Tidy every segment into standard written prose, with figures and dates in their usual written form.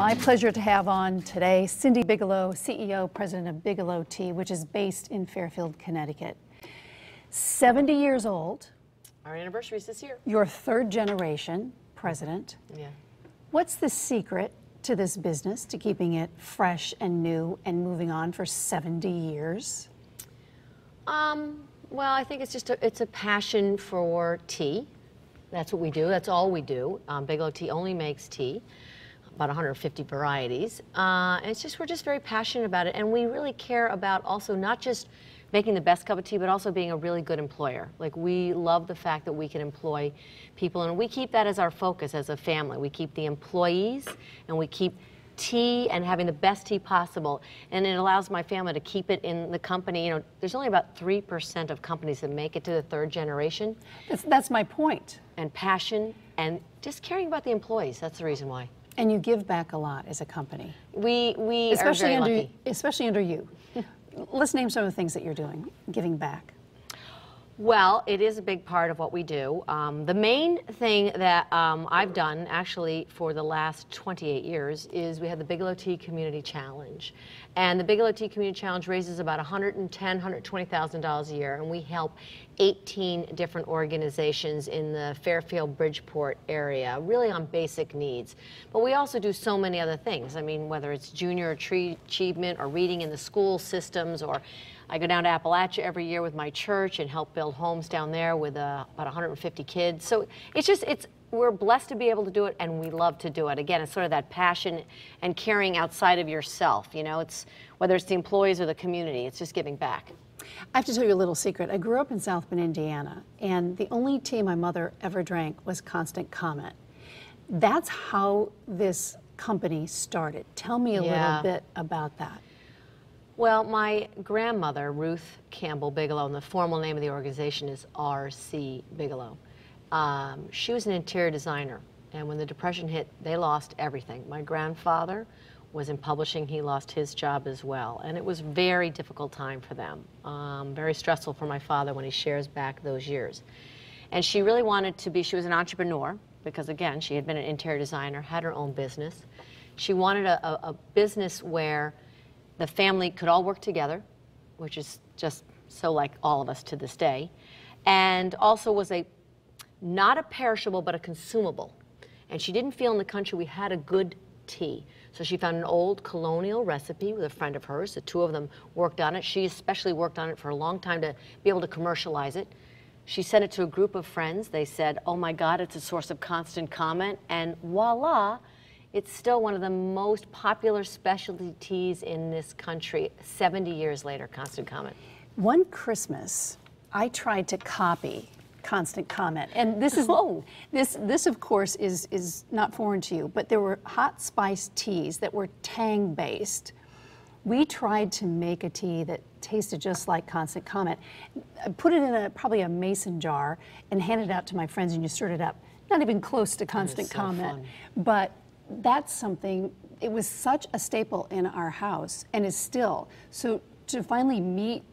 My pleasure to have on today Cindi Bigelow, CEO, President of Bigelow Tea, which is based in Fairfield, Connecticut. 70 years old. Our anniversary is this year. You're third generation president. Yeah. What's the secret to this business, to keeping it fresh and new and moving on for 70 years? Well, I think it's a passion for tea. That's what we do. That's all we do. Bigelow Tea only makes tea, about 150 varieties. And we're just very passionate about it. And we really care about also not just making the best cup of tea, but also being a really good employer. Like, we love the fact that we can employ people, and we keep that as our focus as a family. We keep the employees, and we keep tea and having the best tea possible. And it allows my family to keep it in the company. You know, there's only about 3% of companies that make it to the third generation. That's my point. And passion and just caring about the employees. That's the reason why. And you give back a lot as a company. We are very lucky. Especially under you. Let's name some of the things that you're doing, giving back. Well, it is a big part of what we do. The main thing that I've done actually for the last 28 years is we have the Bigelow Tea Community Challenge. And the Bigelow Tea Community Challenge raises about $110,000, $120,000 a year, and we help 18 different organizations in the Fairfield-Bridgeport area, really on basic needs. But we also do so many other things. I mean, whether it's junior achievement or reading in the school systems, or I go down to Appalachia every year with my church and help build homes down there with about 150 kids. So we're blessed to be able to do it, and we love to do it. Again, it's sort of that passion and caring outside of yourself. You know, whether it's the employees or the community, it's just giving back. I have to tell you a little secret. I grew up in South Bend, Indiana, and the only tea my mother ever drank was Constant Comment. That's how this company started. Tell me a little bit about that. Well, my grandmother, Ruth Campbell Bigelow, and the formal name of the organization is R.C. Bigelow. She was an interior designer, and when the Depression hit, they lost everything. My grandfather was in publishing. He lost his job as well, and it was a very difficult time for them. Very stressful for my father when he shares back those years. And she really wanted to be, she was an entrepreneur, because again, she had been an interior designer, had her own business. She wanted a business where the family could all work together, which is just so like all of us to this day, and also was not a perishable, but a consumable. And she didn't feel in the country we had a good tea. So she found an old colonial recipe with a friend of hers. The two of them worked on it. She especially worked on it for a long time to be able to commercialize it. She sent it to a group of friends. They said, oh my God, it's a source of constant comment. And voila, it's still one of the most popular specialty teas in this country, 70 years later, Constant Comment. One Christmas, I tried to copy Constant Comment, and this is this of course is not foreign to you, but there were hot spice teas that were Tang based. We tried to make a tea that tasted just like Constant Comment. I put it in probably a mason jar and handed it out to my friends, and you stirred it up. Not even close to Constant Comment, but that's something, it was such a staple in our house, and is still. So to finally meet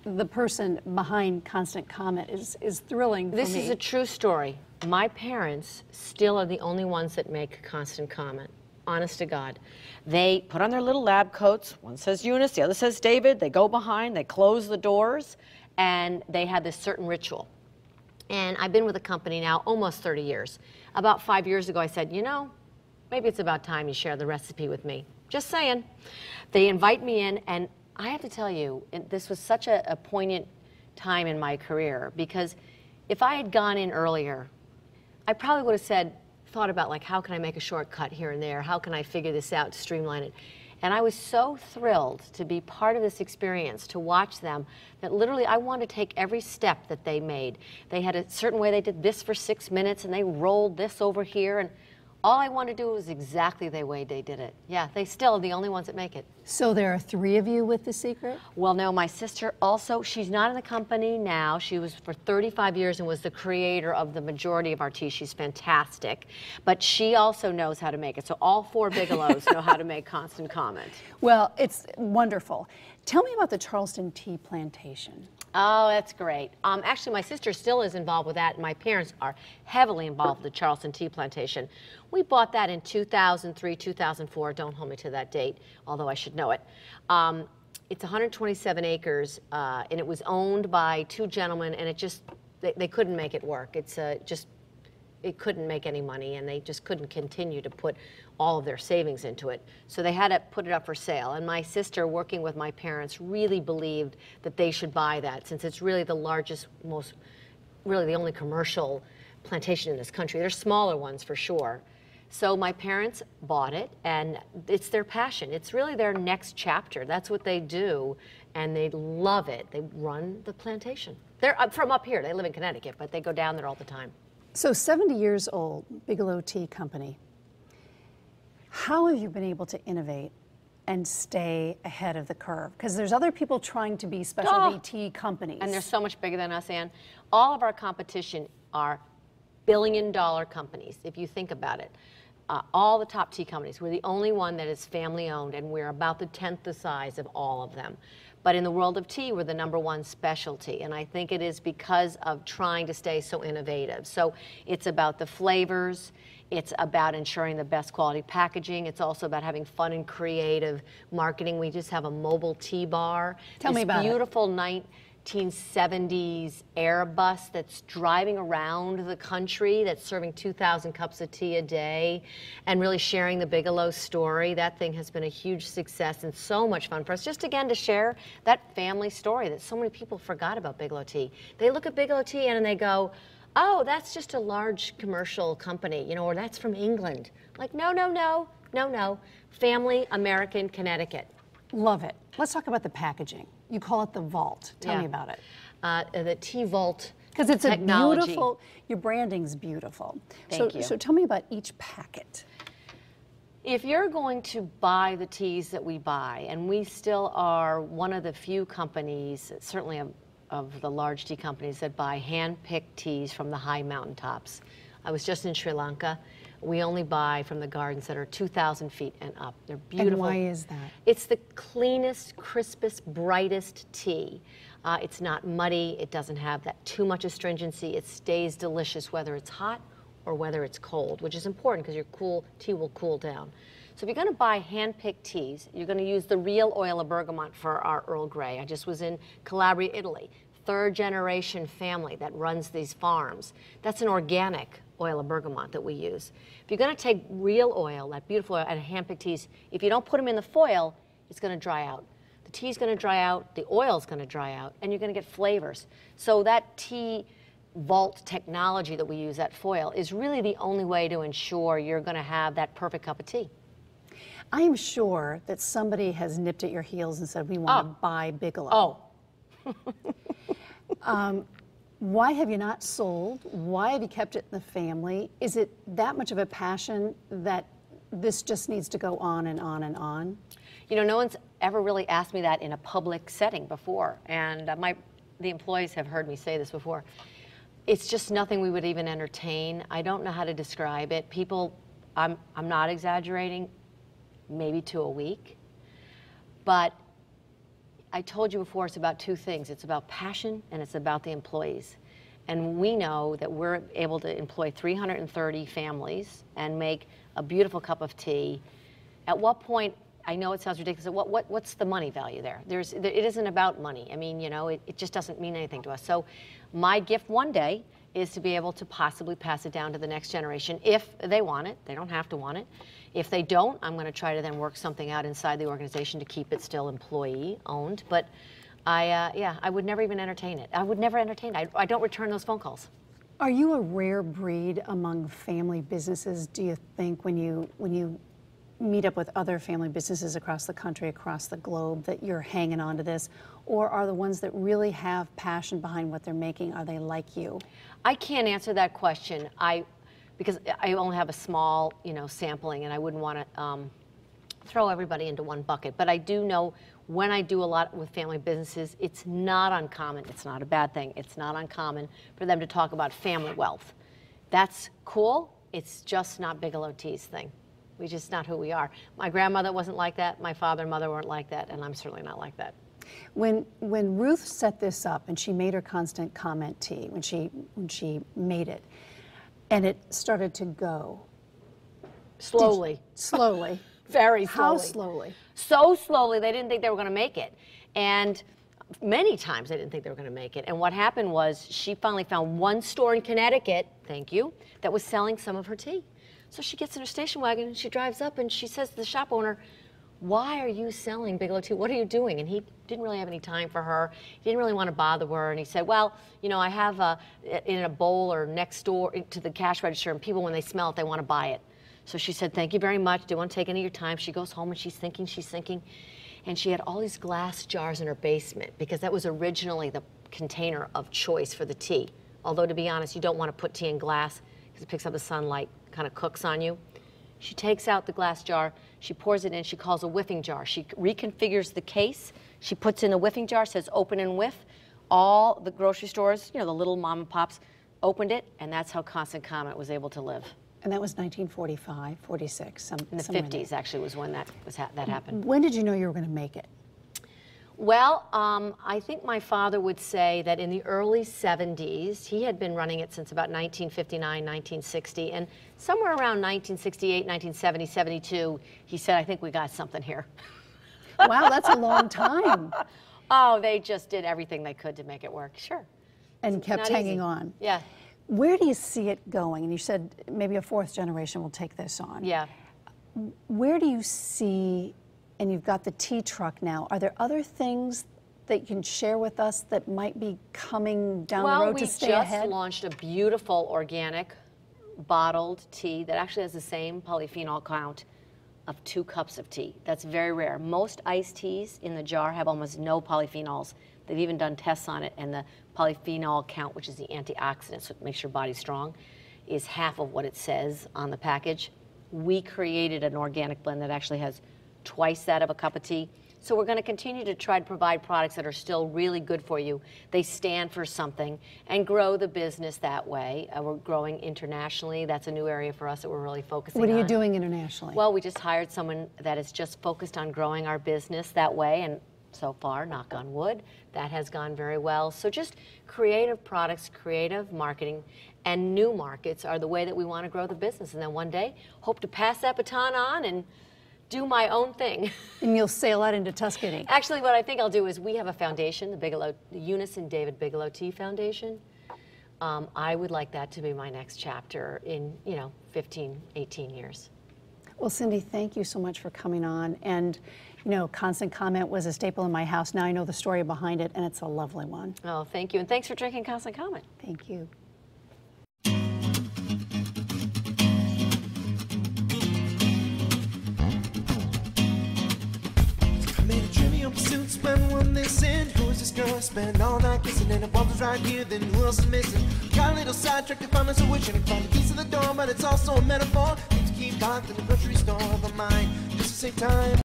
the person behind Constant Comment is thrilling for me. This is a true story. My parents still are the only ones that make Constant Comment. Honest to God. They put on their little lab coats. One says Eunice, the other says David. They go behind, they close the doors, and they had this certain ritual. And I've been with the company now almost 30 years. About 5 years ago, I said, you know, maybe it's about time you share the recipe with me. Just saying. They invite me in, and I have to tell you, this was such a poignant time in my career, because if I had gone in earlier, I probably would have thought about like, how can I make a shortcut here and there? How can I figure this out to streamline it? And I was so thrilled to be part of this experience, to watch them, that literally I wanted to take every step that they made. They had a certain way, they did this for 6 minutes, and they rolled this over here, and all I wanted to do was exactly the way they did it. Yeah, they still are the only ones that make it. So there are 3 of you with The Secret? Well, no, my sister also, she's not in the company now. She was for 35 years and was the creator of the majority of our tea. She's fantastic. But she also knows how to make it. So all 4 Bigelows know how to make Constant Comment. Well, it's wonderful. Tell me about the Charleston Tea Plantation. Oh, that's great. Actually, my sister still is involved with that, and my parents are heavily involved with the Charleston tea plantation. We bought that in 2003, 2004. Don't hold me to that date, although I should know it. It's 127 acres, and it was owned by two gentlemen, and it just, they couldn't make it work. It's just, it couldn't make any money, and they just couldn't continue to put all of their savings into it. So they had to put it up for sale. And my sister, working with my parents, really believed that they should buy that, since it's really the largest, really the only commercial plantation in this country. There's smaller ones for sure. So my parents bought it, and it's their passion. It's really their next chapter. That's what they do, and they love it. They run the plantation. They're from up here. They live in Connecticut, but they go down there all the time. So 70 years old, Bigelow Tea Company. How have you been able to innovate and stay ahead of the curve? Because there's other people trying to be specialty tea companies. And they're so much bigger than us, Ann. All of our competition are billion-dollar companies, if you think about it. All the top tea companies. We're the only one that is family-owned, and we're about the 10th the size of all of them. But in the world of tea, we're the #1 specialty, and I think it is because of trying to stay so innovative. So it's about the flavors, it's about ensuring the best quality packaging, it's also about having fun and creative marketing. We just have a mobile tea bar. Tell me about it. Beautiful 1970s Airbus that's driving around the country, that's serving 2,000 cups of tea a day, and really sharing the Bigelow story. That thing has been a huge success and so much fun for us, just again to share that family story that so many people forgot about Bigelow Tea. They look at Bigelow Tea and they go, oh, that's just a large commercial company, you know, or that's from England. Like, no, no, no, no, no. Family, American, Connecticut. Love it. Let's talk about the packaging. You call it the vault. Tell me about it. The tea vault Because it's technology. a beautiful, your branding's beautiful. Thank you. So tell me about each packet. If you're going to buy the teas that we buy, and we still are one of the few companies, certainly of the large tea companies, that buy hand-picked teas from the high mountaintops. I was just in Sri Lanka. We only buy from the gardens that are 2,000 feet and up. They're beautiful. And why is that? It's the cleanest, crispest, brightest tea. It's not muddy. It doesn't have that too much astringency. It stays delicious whether it's hot or whether it's cold, which is important because your tea will cool down. So if you're going to buy hand-picked teas, you're going to use the real oil of bergamot for our Earl Grey. I just was in Calabria, Italy. Third-generation family that runs these farms. That's an organic oil of bergamot that we use. If you're going to take real oil, that beautiful oil, and hand-picked teas, if you don't put them in the foil, it's going to dry out. The tea's going to dry out, the oil's going to dry out, and you're going to get flavors. So that tea vault technology that we use, that foil, is really the only way to ensure you're going to have that perfect cup of tea. I am sure that somebody has nipped at your heels and said, we want to buy Bigelow. Why have you not sold? Why have you kept it in the family? Is it that much of a passion that this just needs to go on and on and on? You know, no one's ever really asked me that in a public setting before, and the employees have heard me say this before. It's just nothing we would even entertain. I don't know how to describe it. People, I'm not exaggerating, maybe 2 a week, but I told you before, it's about 2 things. It's about passion and it's about the employees. And we know that we're able to employ 330 families and make a beautiful cup of tea. At what point, I know it sounds ridiculous, what's the money value there? It isn't about money. I mean, you know, it just doesn't mean anything to us. So my gift one day is to be able to possibly pass it down to the next generation if they want it. They don't have to want it. If they don't, I'm going to try to then work something out inside the organization to keep it still employee-owned. But I would never even entertain it. I would never entertain it. I don't return those phone calls. Are you a rare breed among family businesses, do you think, when you meet up with other family businesses across the country, across the globe, that you're hanging on to this? Or are the ones that really have passion behind what they're making, are they like you? I can't answer that question. Because I only have a small, sampling, and I wouldn't want to throw everybody into one bucket. But I do know when I do a lot with family businesses, it's not uncommon. It's not a bad thing. It's not uncommon for them to talk about family wealth. That's cool. It's just not Bigelow Tea's thing. We're just not who we are. My grandmother wasn't like that. My father and mother weren't like that, and I'm certainly not like that. When Ruth set this up and she made her constant comment tea, when she made it, and it started to go Slowly. slowly. Very slowly. How slowly? So slowly, they didn't think they were going to make it. And many times they didn't think they were going to make it. And what happened was she finally found one store in Connecticut, thank you, that was selling some of her tea. So she gets in her station wagon and she drives up and she says to the shop owner, "Why are you selling Bigelow tea? What are you doing?" And he didn't really have any time for her. He didn't really want to bother her. And he said, "Well, you know, I have in a bowl or next door to the cash register, and people, when they smell it, they want to buy it." So she said, "Thank you very much. Don't want to take any of your time." She goes home and she's thinking. And she had all these glass jars in her basement because that was originally the container of choice for the tea. Although, to be honest, you don't want to put tea in glass because it picks up the sunlight, kind of cooks on you. She takes out the glass jar, she pours it in, she calls a whiffing jar. She reconfigures the case, she puts in the whiffing jar, says open and whiff. All the grocery stores, you know, the little mom and pops, opened it, and that's how Constant Comment was able to live. And that was 1945, 46, in the 50s, actually, was when that happened. When did you know you were going to make it? Well, I think my father would say that in the early 70s, he had been running it since about 1959, 1960, and somewhere around 1968, 1970, 72, he said, "I think we got something here." Wow, that's a long time. Oh, they just did everything they could to make it work, sure. And kept hanging on. Yeah. Where do you see it going? And you said maybe a fourth generation will take this on. Yeah. Where do you see, and you've got the tea truck now, are there other things that you can share with us that might be coming down the road to stay ahead? Well, we just launched a beautiful organic bottled tea that actually has the same polyphenol count of 2 cups of tea. That's very rare. Most iced teas in the jar have almost no polyphenols. They've even done tests on it, and the polyphenol count, which is the antioxidant, so it makes your body strong, is half of what it says on the package. We created an organic blend that actually has twice that of a cup of tea. So we're going to continue to try to provide products that are still really good for you. They stand for something, and grow the business that way. We're growing internationally. That's a new area for us that we're really focusing on. What are you doing internationally? Well, we just hired someone that is just focused on growing our business that way, and so far, knock on wood, that has gone very well. So just creative products, creative marketing, and new markets are the way that we want to grow the business. And then one day, hope to pass that baton on and do my own thing. And you'll sail out into Tuscany. Actually, what I think I'll do is we have a foundation, the Eunice and David Bigelow Tea Foundation. I would like that to be my next chapter in, 15, 18 years. Well, Cindi, thank you so much for coming on. And, Constant Comment was a staple in my house. Now I know the story behind it, and it's a lovely one. Oh, thank you. And thanks for drinking Constant Comment. Thank you. When they send, who's this girl? Spend all night kissing, and if one was right here, then who else is missing? Got a little sidetracked, found us a witch, and found the keys to the door, but it's also a metaphor. Things keep locked in the grocery store of a mind, just to save time.